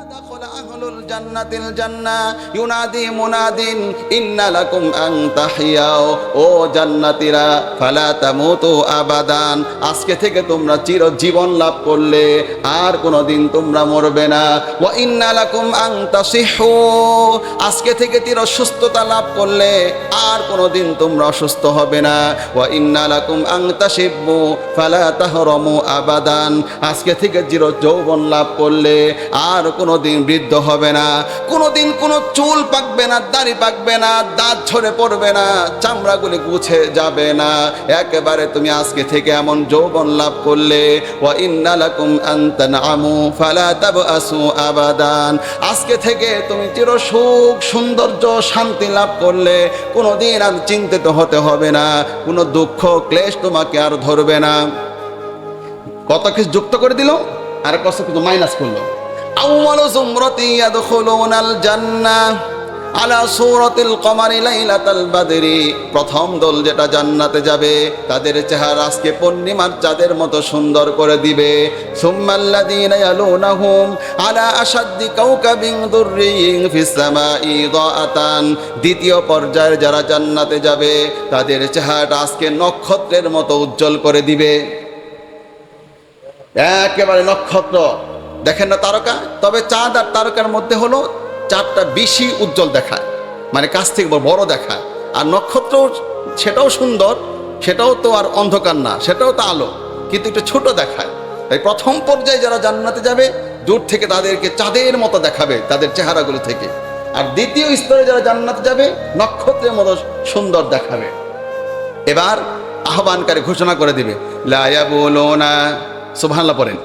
دخل أهل الجنة الجنة ينادي مناد إن لكم أن تحيوا ও জান্নাতীরা ফালা তামুতু আবাদান আজকে থেকে তোমরা চিরজীবন লাভ করলে আর কোনোদিন তোমরা মরবে না ওয়া ইন্না লাকুম আন তাসিহু আজকে থেকে চির সুস্থতা লাভ করলে আর কোনোদিন তোমরা অসুস্থ হবে না ওয়া ইন্না লাকুম আন তাশিবু ফালা তাহরামু আবাদান আজকে থেকে চির যৌবন লাভ করলে আর কোনোদিন বৃদ্ধ হবে না কোনোদিন কোনো চুল পাকবে না দাড়ি পাকবে না দাঁত ঝরে পড়বে না চামড়াগুলি গুছে যাবে না একেবারে তুমি আজকে থেকে এমন যৌবন লাভ করলে ওয়া ইন্না লাকুম আন তানআমু ফালা তাবআসু আবাদান আজকে থেকে তুমি চির সুখ সৌন্দর্য শান্তি লাভ করলে কোনোদিন আর চিন্তিত হতে হবে না কোনো দুঃখ ক্লেশ তোমাকে আর ধরবে না কত কিছু যুক্ত করে দিল আর কত কিছু মাইনাস করলো আউয়ালু যুমরাতি ইয়াদখুলুনাল জান্নাহ আলা সূরাতিল কমারি লাইলাতাল বাদরি প্রথম দল যেটা জান্নাতে যাবে তাদের চেহারা আজকে পূর্ণিমার চাঁদের মতো সুন্দর করে দিবে সুম্মাল্লাযীনা ইয়ালুনাহুম আলা আশাদ্দি কাওকাবিন দুররিয়িন ফিস সামাই দাআতান দ্বিতীয় পর্যায়ের যারা জান্নাতে যাবে তাদের চেহারাটা আজকে নক্ষত্রের মতো উজ্জ্বল করে দিবে একেবারে নক্ষত্র দেখেন না তারকা তবে চাঁদ আর তারকার মধ্যে হলো চাঁদটা বেশি উজ্জ্বল দেখায় মানে কাছ থেকে বড় দেখায় আর নক্ষত্র সেটাও সুন্দর সেটাও তো আর অন্ধকার না সেটাও তো আলো কিন্তু একটু ছোট দেখায় তাই প্রথম পর্যায়ে যারা জান্নাতে যাবে দূর থেকে তাদেরকে চাঁদের মতো দেখাবে তাদের চেহারাগুলো থেকে আর দ্বিতীয় স্তরে যারা জান্নাতে যাবে নক্ষত্রের মতো সুন্দর দেখাবে এবার আহ্বানকারী ঘোষণা করে দিবে লা ইয়াবুলুনা সুবহানাল্লাহ পড়েন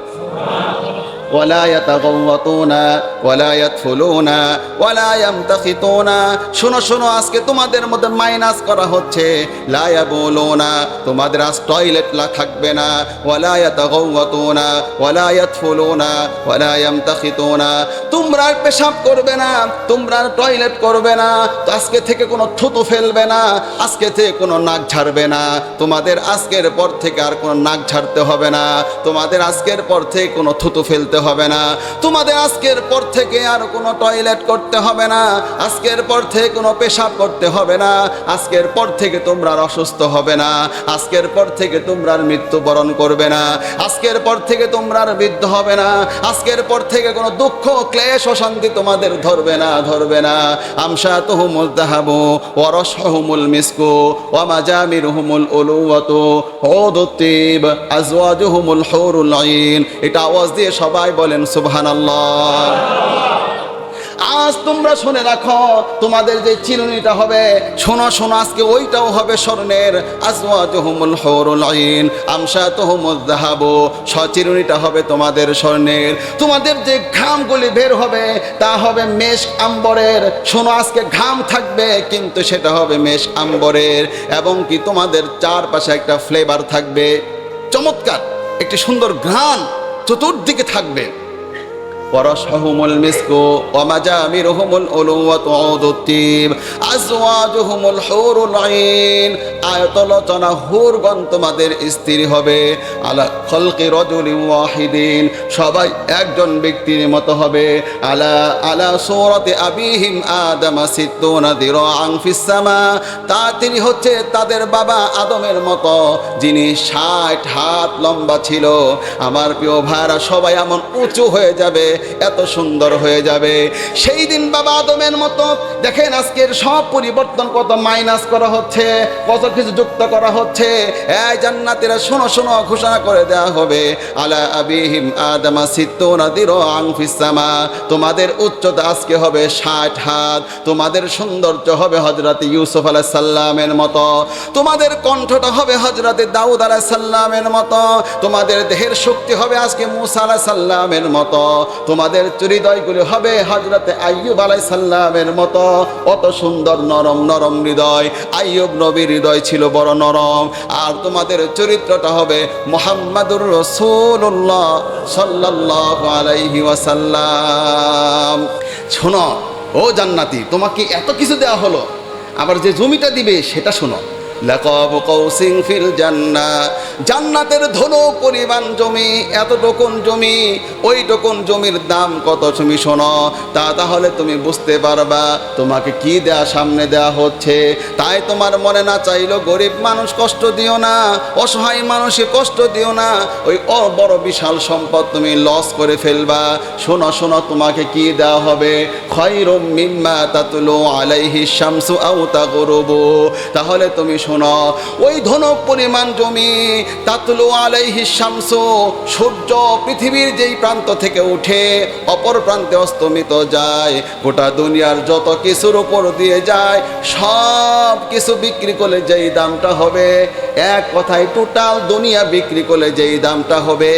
ওয়ালা ইয়াতাগাওয়াতুনা ওয়ালা ইয়াতফুলুনা ওয়ালা ইয়ামতাখিতুনা শোনো শোনো আজকে তোমাদের মধ্যে মাইনাস করা হচ্ছে লা ইয়াবুলুনা তোমাদের আজ টয়লেট থাকবে না ওয়ালা ইয়াতাগাওয়াতুনা ওয়ালা ইয়াতফুলুনা ওয়ালা ইয়ামতাখিতুনা তোমরা পেশাব করবে না তোমরা টয়লেট করবে না আজকে থেকে কোনো থুতু ফেলবে না আজকে থেকে কোনো নাক ঝাড়বে না তোমাদের আজকের পর থেকে আর কোনো নাক ঝাড়তে হবে না তোমাদের আজকের পর থেকে কোনো থুতু ফেলতে হবে না তোমাদের আজকের পর থেকে আর কোনো টয়লেট করতে হবে না আজকের পর থেকে কোনো পেশাব করতে হবে না আজকের পর থেকে তোমরা অসুস্থ হবে না আজকের পর থেকে তোমরা মৃত্যুবরণ করবে না আজকের পর থেকে তোমরা বৃদ্ধ হবে না আজকের পর থেকে কোনো দুঃখ ক্লেশ অশান্তি তোমাদের ধরবে না আমশাতুহুমুল যাহাবু ওয়া রাশহুমুল মিসকু ওয়া মাজামিরুহুমুল উলুওয়াতু উদুতিব আজওয়াজুহুমুল হুরুল আইন এটা আওয়াজ দিয়ে সবাই বলেন সুবহানাল্লাহ আজ তোমরা শুনে রাখো তোমাদের যে চিরুনিটা হবে শোনো শোনো আজকে ওইটাও হবে স্বর্ণের আজওয়াজুহুমুল হুরুল আইন আমশাতুহুমুল যাহাবু চিরুনিটা হবে তোমাদের স্বর্ণের তোমাদের যে ঘামগুলি বের হবে তা হবে মেশ আম্বরের শোনো আজকে ঘাম থাকবে কিন্তু সেটা হবে মেশ আম্বরের এবং কি তোমাদের চারপাশে একটা ফ্লেভার থাকবে চমৎকার একটি সুন্দর ঘ্রাণ চতুর্দিকে থাকবে ওয়ারাশহুমুল মিসকু ওয়া মাজামিরুহুমুল উলুওয়াতু উদুতিব আজওয়াজুহুমুল হুরুল আইন আয়াতুল্লাহ হুরগণ তোমাদের স্ত্রী হবে আলা খলকি রাজুলিন ওয়াহিদিন সবাই একজন ব্যক্তির মতো হবে আলা সূরাতি আবিহিম আদম 60 দিরাআন ফিস সামা তিনি হচ্ছে তাদের বাবা আদমের মতো যিনি 60 হাত লম্বা ছিল আমার প্রিয় ভাইরা সবাই এমন উঁচু হয়ে যাবে এত সুন্দর হয়ে যাবে সেই দিন বাবা আদমের মতো দেখেন আজকের সব পরিবর্তন কত মাইনাস করা হচ্ছে কত কিছু যুক্ত করা হচ্ছে এই জান্নাতীরা শোনো শোনো ঘোষণা করে দেওয়া হবে আলা আবিহিম আদম 60 দিরাআন ফিস সামা তোমাদের উচ্চতা আজকে হবে 60 হাত তোমাদের সৌন্দর্য হবে হযরত ইউসুফ আলাইহিস সালামের মতো তোমাদের কণ্ঠটা হবে হযরত দাউদ আলাইহিস সালামের মতো তোমাদের দেহের শক্তি হবে আজকে মূসা আলাইহিস সালামের মতো তোমাদের হৃদয়গুলি হবে হযরত আইয়ুব আলাইহিস সালামের মতো অত সুন্দর নরম নরম হৃদয় আইয়ুব নবীর হৃদয় ছিল বড় নরম আর তোমাদের চরিত্রটা হবে মুহাম্মাদুর রাসূলুল্লাহ সাল্লাল্লাহু আলাইহি ওয়াসাল্লাম শোনো ও জান্নাতি তোমাকে এত কিছু দেওয়া হলো আবার যে জমিটা দিবে সেটা শোনো লাকাব কাউসিন ফিল জান্নাহ, জান্নাতের ধনু পরিমাণ জমি, এতটুকুন জমি, ওইটুকুন জমির দাম কত তুমি শোনো, তাহলে তুমি বুঝতে পারবা তোমাকে কি দেয়া সামনে দেয়া হচ্ছে। তাই তোমার মনে না চাইলো গরিব মানুষ কষ্ট দিও না, অসহায় মানুষে কষ্ট দিও না, ওই বড় বিশাল সম্পদ তুমি লস করে ফেলবা। শোনো শোনো, তোমাকে কি দেওয়া হবে, খায়রুম মিম্মা তাতলু আলাইহি শামসু আও তাগরুবু। তাহলে তুমি শোনো, ওই ধনক পরিমাণ জমি, তাতলু আলাইহি শামসু, সূর্য পৃথিবীর যেই প্রান্ত থেকে উঠে অপর প্রান্তে অস্তমিত যায়, গোটা দুনিয়ার যত কিছুর উপর দিয়ে যায় সব কিছু বিক্রি করলে যেই দামটা হবে, এক কথায় টোটাল দুনিয়া বিক্রি করলে যেই দামটা হবে,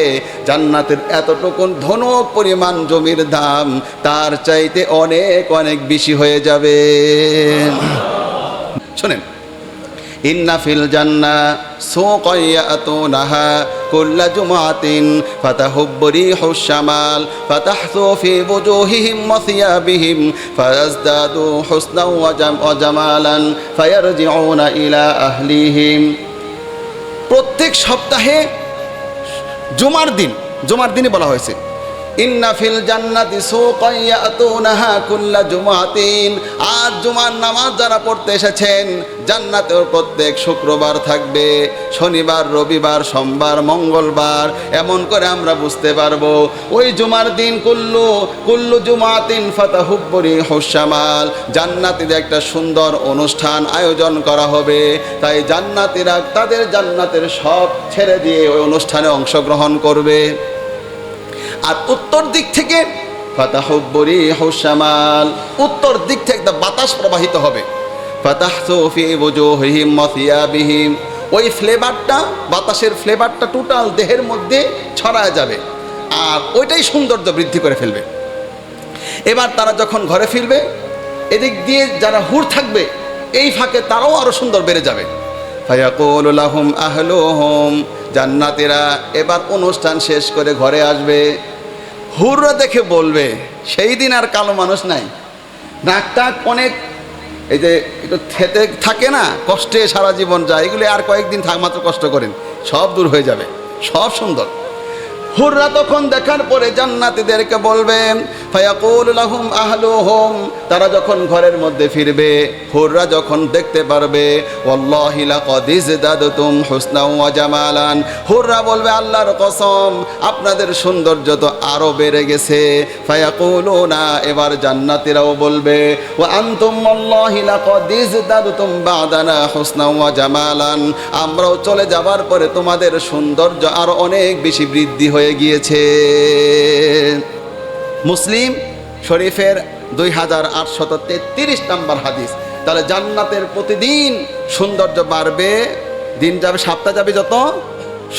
জান্নাতের এতটুকুন ধনক পরিমাণ জমির দাম তার চাইতে অনেক অনেক বেশি হয়ে যাবে। শোনেন, ইন্না ফিল জান্নাহ সুকান ইয়াতুনাহা কুল্লা জুমআতিন ফাতাহুব্বু রিহুশ শামাল ফাতাহসু ফি বুজুহিহিম ওয়া সিয়াবিহিম ফায়াজদাদু হুসনান ওয়া জামালান ফায়ারজিউনা ইলা আহলিহিম। প্রত্যেক সপ্তাহে জুমার দিনে বলা হয়েছে ইন্না ফিল জান্নাতি সুকান ইয়াতুনাহা কুল্লা জুমআতিন। আজ জুমার নামাজ যারা পড়তে এসেছেন, জান্নাতেও প্রত্যেক শুক্রবার থাকবে, শনিবার, রবিবার, সোমবার, মঙ্গলবার, এমন করে আমরা বুঝতে পারবো ওই জুমার দিন কুল্লু জুমআতিন ফাতাহুব্বু রিহুশ শামাল, জান্নাতীদের একটা সুন্দর অনুষ্ঠান আয়োজন করা হবে। তাই জান্নাতীরা তাদের জান্নাতের সব ছেড়ে দিয়ে ওই অনুষ্ঠানে অংশগ্রহণ করবে। আর উত্তর দিক থেকে ফাতাহুব্বু রিহুশ শামাল, উত্তর দিক থেকে একটা বাতাস প্রবাহিত হবে, ফাতাহসু ফি বুজুহিহিম ওয়া সিয়াবিহিম, ওই ফ্লেভারটা, বাতাসের ফ্লেভারটা টোটাল দেহের মধ্যে ছড়ায় যাবে আর ওইটাই সৌন্দর্য বৃদ্ধি করে ফেলবে। এবার তারা যখন ঘরে ফিরবে, এদিক দিয়ে যারা হুর থাকবে এই ফাঁকে তারাও আরো সুন্দর বেড়ে যাবে। ফায়াকুলু লাহুম আহলুহুম, জান্নাতীরা এবার অনুষ্ঠান শেষ করে ঘরে আসবে, হুররা দেখে বলবে, সেই দিন আর কালো মানুষ নাই, নাকটা অনেক এই যে একটু থেতে থাকে না, কষ্টে সারা জীবন যায়, এগুলি আর কয়েকদিন মাত্র কষ্ট করেন, সব দূর হয়ে যাবে, সব সুন্দর। হুররা তখন দেখার পরে জান্নাতীদেরকে বলবে, ফায়াকুলু লাহুম আহলুহুম, তারা যখন ঘরের মধ্যে ফিরবে, হুররা যখন দেখতে পারবে, ওয়াল্লাহি লাকাদ ইজদাদতুম হুসনান ওয়া জামালান, হুররা বলবে আল্লাহর কসম আপনাদের সৌন্দর্য তো আরো বেড়ে গেছে। ফায়াকুলুনা, এবার জান্নাতীরাও বলবে, ওয়া আনতুম ওয়াল্লাহি লাকাদ ইজদাদতুম বাদানা হুসনান ওয়া জামালান, আমরাও চলে যাবার পরে তোমাদের সৌন্দর্য আরো অনেক বেশি বৃদ্ধি হয়ে গিয়েছে। মুসলিম শরীফের 2833 নম্বর হাদিস। তাহলে জান্নাতের প্রতিদিন সৌন্দর্য বাড়বে, দিন যাবে, সপ্তাহ যাবে যত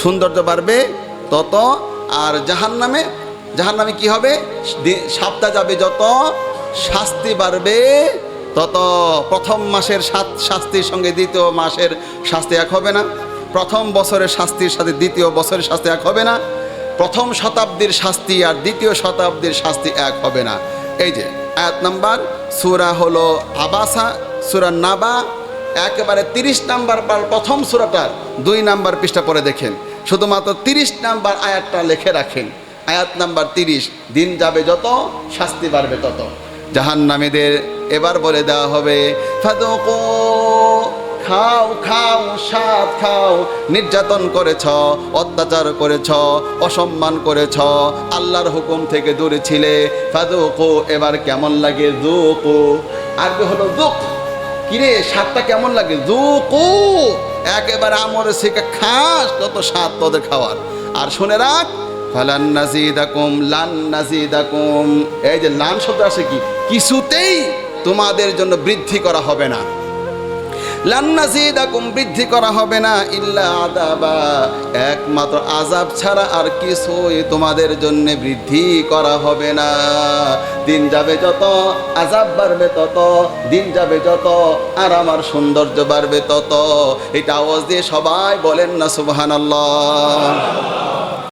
সৌন্দর্য বাড়বে তত, আর জাহান্নামে কি হবে, সপ্তাহ যাবে যত শাস্তি বাড়বে তত। প্রথম মাসের শাস্তির সঙ্গে দ্বিতীয় মাসের শাস্তি এক হবে না, প্রথম বছরের শাস্তির সাথে দ্বিতীয় বছরের শাস্তি এক হবে না, প্রথম শতাব্দীর শাস্তি আর দ্বিতীয় শতাব্দীর শাস্তি এক হবে না। এই যে আয়াত নাম্বার, সূরা হলো আবাসা, সূরা নাবা, একেবারে 30 নাম্বার প্রথম সূরাটার 2 নাম্বার পৃষ্ঠা পরে দেখেন, শুধুমাত্র 30 নাম্বার আয়াতটা লিখে রাখেন। আয়াত নাম্বার 30, দিন যাবে যত শাস্তি বাড়বে তত। জাহান্নামীদের এবার বলে দেওয়া হবে, ফাদুকু, খাও খাও, স্বাদ খাও, নির্যাতন করেছ, অত্যাচার করেছ, অসম্মান করেছ, আল্লাহর হুকুম থেকে দূরে ছিলে, ফাদুকু, এবার কেমন লাগে, যুকু, আরবি হলো যুক, কিরে স্বাদটা কেমন লাগে, যুকু, একেবারে আমরে শিখে খাস, তত স্বাদ তোদের খাওয়ার। আর শুনে রাখ, ফালান নাজিদাকুম, লান নাজিদাকুম, এই যে লান শব্দ আসে কি, কিছুতেই তোমাদের জন্য বৃদ্ধি করা হবে না, লান নাজিদাকুম, বৃদ্ধি করা হবে না, ইল্লা আযাবা, একমাত্র আযাব ছাড়া আর কিছুই তোমাদের জন্য বৃদ্ধি করা হবে না। দিন যাবে যত আযাব বাড়বে তত, দিন যাবে যত আর আমার সৌন্দর্য বাড়বে তত। এটা আওয়াজ দিয়ে সবাই বলেন না সুবহানাল্লাহ।